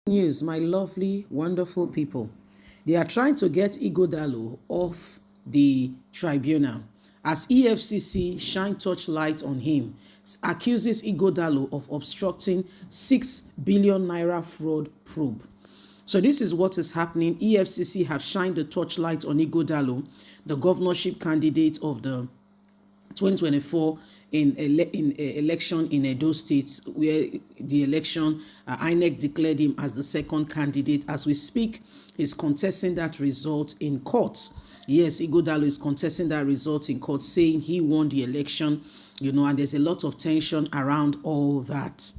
News, my lovely, wonderful people. They are trying to get IGHODALO off the tribunal as EFCC shine torchlight on him, accuses IGHODALO of obstructing 6 billion naira fraud probe. So this is what is happening. EFCC have shined the torchlight on IGHODALO, the governorship candidate of the 2024 election in Edo State, where the election, INEC declared him as the second candidate. As we speak, he's contesting that result in court. Yes, IGHODALO is contesting that result in court, saying he won the election, and there's a lot of tension around all that.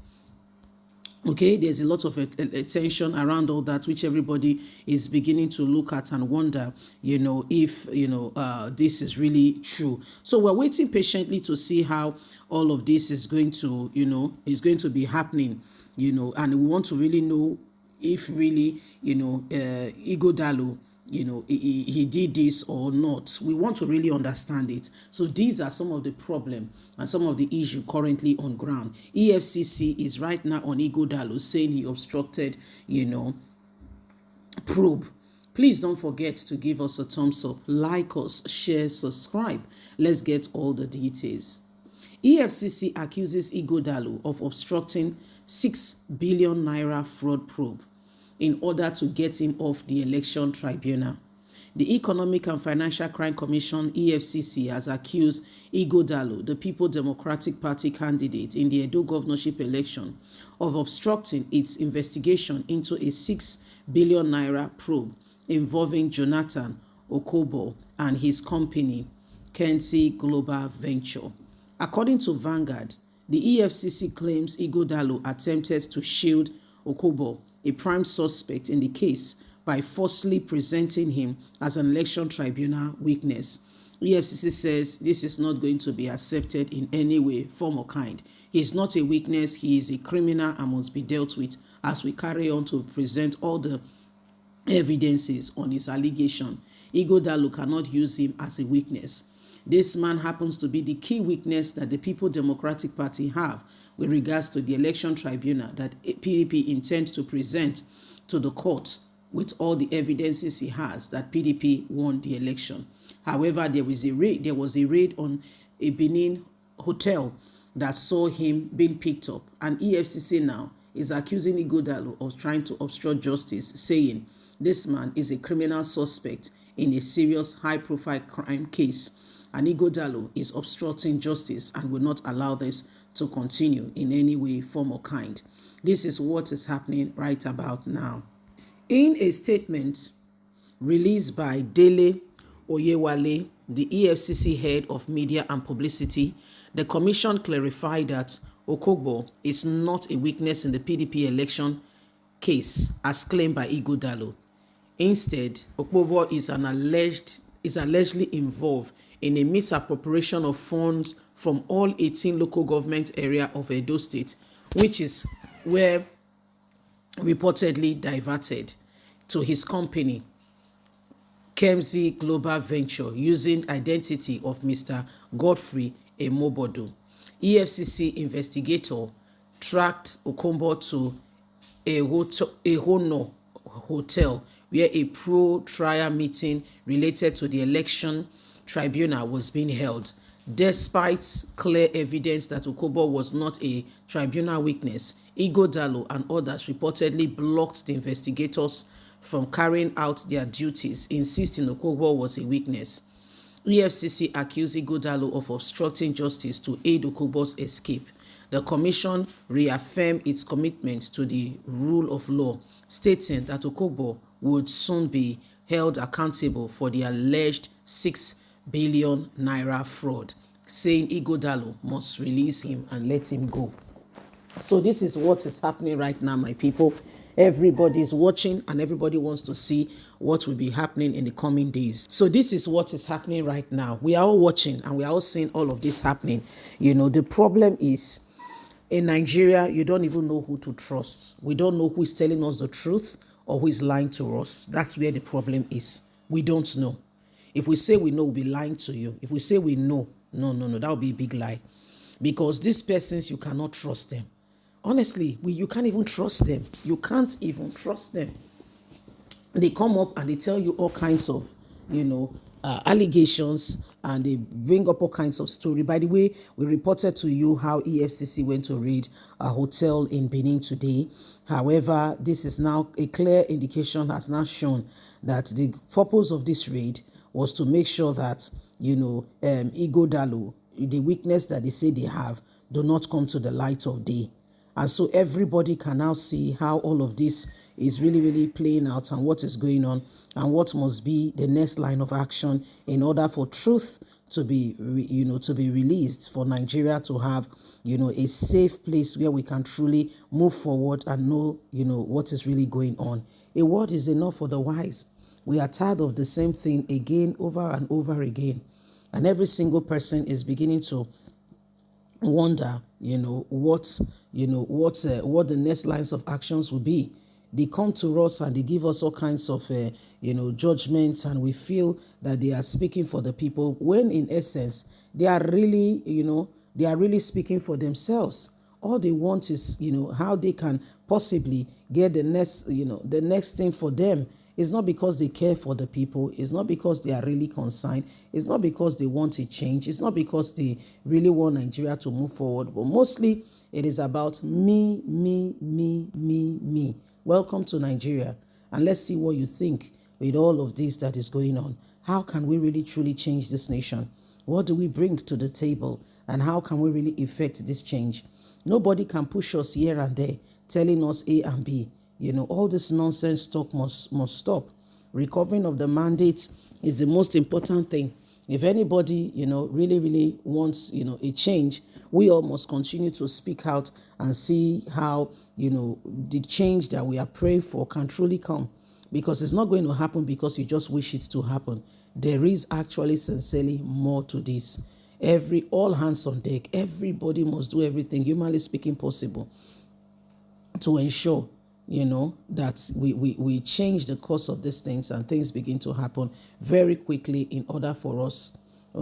Okay, there's a lot of attention around all that, which everybody is beginning to look at and wonder, if, this is really true. So we're waiting patiently to see how all of this is going to, be happening, and we want to really know if really, IGHODALO, he did this or not. We want to really understand it. So these are some of the problem and some of the issue currently on ground. EFCC is right now on IGHODALO saying he obstructed, probe. Please don't forget to give us a thumbs up, like us, share, subscribe. Let's get all the details. EFCC accuses IGHODALO of obstructing 6 billion naira fraud probe in order to get him off the election tribunal. The Economic and Financial Crime Commission, EFCC, has accused IGHODALO, the People Democratic Party candidate in the Edo governorship election, of obstructing its investigation into a 6 billion naira probe involving Jonathan Okobo and his company, Kensi Global Venture. According to Vanguard, the EFCC claims IGHODALO attempted to shield Okobo, a prime suspect in the case, by falsely presenting him as an election tribunal witness. EFCC says this is not going to be accepted in any way, form or kind. He is not a witness, he is a criminal and must be dealt with as we carry on to present all the evidences on his allegation. IGHODALO cannot use him as a witness. This man happens to be the key witness that the People Democratic Party have with regards to the election tribunal that PDP intends to present to the court with all the evidences he has that PDP won the election. However, there was a raid on a Benin hotel that saw him being picked up, and EFCC now is accusing IGHODALO of trying to obstruct justice, saying this man is a criminal suspect in a serious high-profile crime case, and IGHODALO is obstructing justice and will not allow this to continue in any way, form or kind. This is what is happening right about now. In a statement released by Dele Oyewale, the EFCC head of media and publicity, the commission clarified that Okobo is not a witness in the PDP election case as claimed by IGHODALO. Instead, Okobo is allegedly involved in a misappropriation of funds from all 18 local government area of Edo State, which is where reportedly diverted to his company, Kensi Global Venture, using identity of Mr. Godfrey Emobodu. EFCC investigator tracked Okobo to a Hono hotel where a pro-trial meeting related to the election tribunal was being held. Despite clear evidence that Okobo was not a tribunal witness, IGHODALO and others reportedly blocked the investigators from carrying out their duties, insisting Okobo was a witness. EFCC accused IGHODALO of obstructing justice to aid Okobo's escape. The commission reaffirmed its commitment to the rule of law, stating that Okobo would soon be held accountable for the alleged 6 billion naira fraud, saying IGHODALO must release him and let him go. So this is what is happening right now, my people. Everybody is watching and everybody wants to see what will be happening in the coming days. So this is what is happening right now. We are all watching and we are all seeing all of this happening. The problem is in Nigeria, you don't even know who to trust. We don't know who is telling us the truth or who is lying to us. That's where the problem is. We don't know. If we say we know, we'll be lying to you. If we say we know, no, that would be a big lie. Because these persons, you cannot trust them. honestly, you can't even trust them. You can't even trust them. They come up and they tell you all kinds of, allegations, and they bring up all kinds of story. By the way, we reported to you how EFCC went to raid a hotel in Benin today. However, this is now a clear indication, has now shown that the purpose of this raid was to make sure that, IGHODALO, the weakness that they say they have, do not come to the light of day. And so everybody can now see how all of this is really, really playing out, and what is going on, and what must be the next line of action in order for truth to be, to be released, for Nigeria to have, a safe place where we can truly move forward and know, what is really going on. A word is enough for the wise. We are tired of the same thing again, over and over again. And every single person is beginning to wonder, what the next lines of actions will be. They come to us and they give us all kinds of, judgments, and we feel that they are speaking for the people, when in essence, they are really, speaking for themselves. All they want is, how they can possibly get the next thing for them. It's not because they care for the people. It's not because they are really concerned. It's not because they want a change. It's not because they really want Nigeria to move forward. But mostly, it is about me, me, me, me, me. Welcome to Nigeria. And let's see what you think with all of this that is going on. How can we really truly change this nation? What do we bring to the table? And how can we really effect this change? Nobody can push us here and there, telling us A and B. All this nonsense talk must stop. Recovering of the mandate is the most important thing. If anybody, really, really wants, a change, we all must continue to speak out and see how, the change that we are praying for can truly come. Because it's not going to happen because you just wish it to happen. There is actually sincerely more to this. All hands on deck. Everybody must do everything, humanly speaking, possible to ensure, that we change the course of these things, and things begin to happen very quickly, in order for us,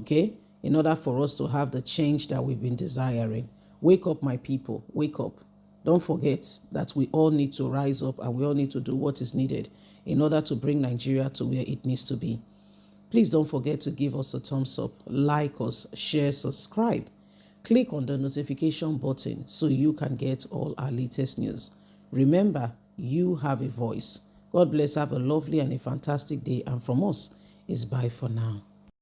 in order for us to have the change that we've been desiring. Wake up, my people, wake up. Don't forget that we all need to rise up, and we all need to do what is needed in order to bring Nigeria to where it needs to be. Please don't forget to give us a thumbs up, like us, share, subscribe. Click on the notification button so you can get all our latest news. Remember, you have a voice. God bless. Have a lovely and a fantastic day. And from us, it's bye for now.